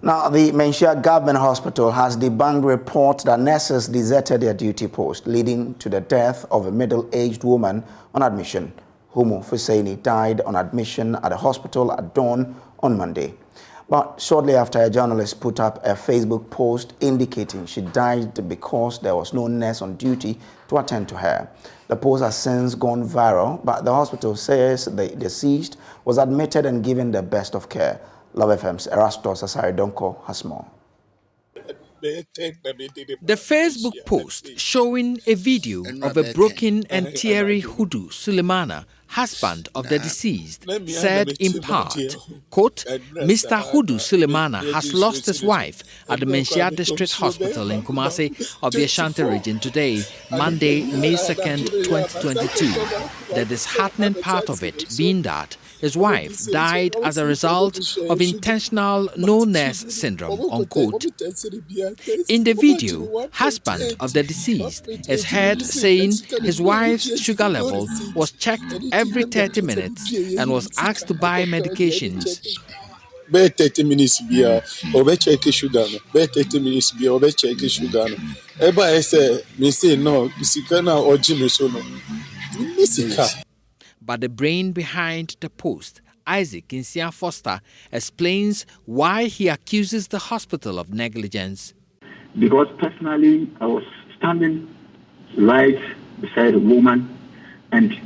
Now, the Manhyia Government Hospital has debunked reports that nurses deserted their duty post, leading to the death of a middle-aged woman on admission. Humu Fusaini died on admission at the hospital at dawn on Monday. But shortly after, a journalist put up a Facebook post indicating she died because there was no nurse on duty to attend to her. The post has since gone viral, but the hospital says the deceased was admitted and given the best of care. Love FM's Erastus Asaridonko has more. The Facebook post showing a video of a broken and teary Hudu Sulemana, husband of the deceased, said in part, quote, Mr. Hudu Sulemana has lost his wife at the Manhyia District Hospital in Kumasi of the Ashanti region today, Monday, May 2nd, 2022. The disheartening part of it being that his wife died as a result of intentional no-nurse syndrome, unquote. In the video, husband of the deceased is heard saying his wife's sugar level was checked every 30 minutes and was asked to buy medications. 30 minutes beer, or check sugar. 30 minutes beer, or check sugar. Everybody say, me say no, Missikana or Jimmy Sono. But the brain behind the post, Isaac Insia Foster, explains why he accuses the hospital of negligence. Because personally, I was standing right beside a woman and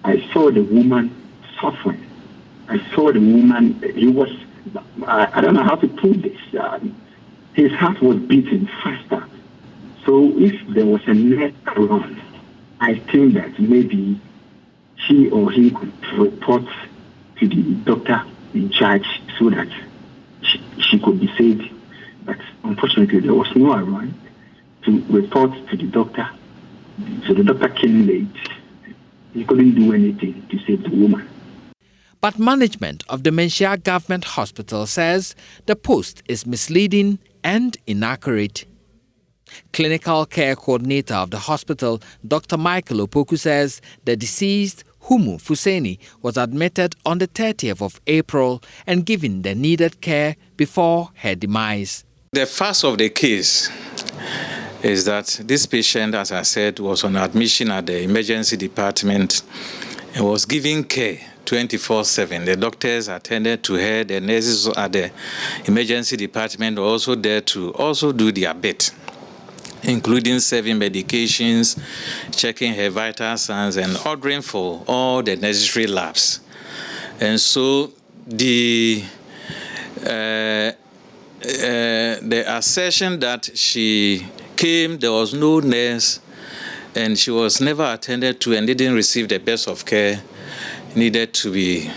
I saw the woman suffering. I saw the woman, he was, I don't know how to put this, his heart was beating faster. So if there was a net around, I think that maybe she or he could report to the doctor in charge so that she could be saved. But unfortunately, there was no one around to report to the doctor. So the doctor came late. He couldn't do anything to save the woman. But management of the Manhyia Government Hospital says the post is misleading and inaccurate. Clinical care coordinator of the hospital, Dr. Michael Opoku, says the deceased Humu Fusaini was admitted on the 30th of April and given the needed care before her demise. The facts of the case is that this patient, as I said, was on admission at the emergency department and was given care 24/7. The doctors attended to her, the nurses at the emergency department were also there to also do their bit, including serving medications, checking her vital signs, and ordering for all the necessary labs. And so the assertion that she came, there was no nurse, and she was never attended to and didn't receive the best of care, needed to be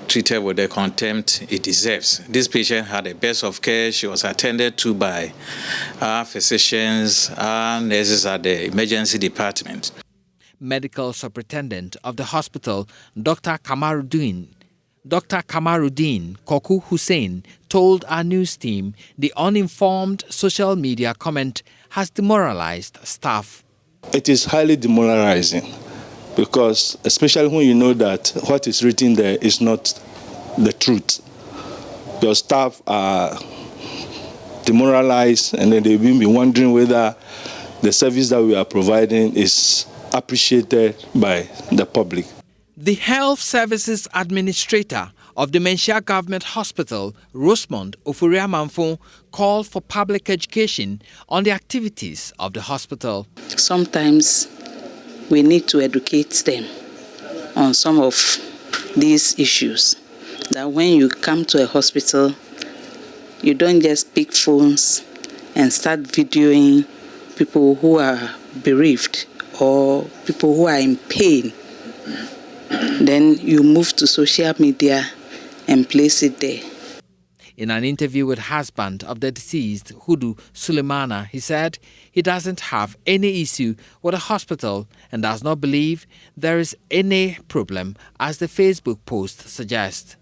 treated with the contempt it deserves. This patient had the best of care. She was attended to by our physicians, our nurses at the emergency department. Medical superintendent of the hospital, Dr. Kamaruddin Koku Hussein, told our news team the uninformed social media comment has demoralized staff. It is highly demoralizing because, especially when you know that what is written there is not the truth. Your staff are demoralized and then they will be wondering whether the service that we are providing is appreciated by the public. The Health Services Administrator of the Manhyia Government Hospital, Rosemond Ofuriamanfo, called for public education on the activities of the hospital. Sometimes we need to educate them on some of these issues. That when you come to a hospital, you don't just pick phones and start videoing people who are bereaved or people who are in pain. Then you move to social media and place it there. In an interview with husband of the deceased, Hudu Sulemana, he said he doesn't have any issue with the hospital and does not believe there is any problem, as the Facebook post suggests.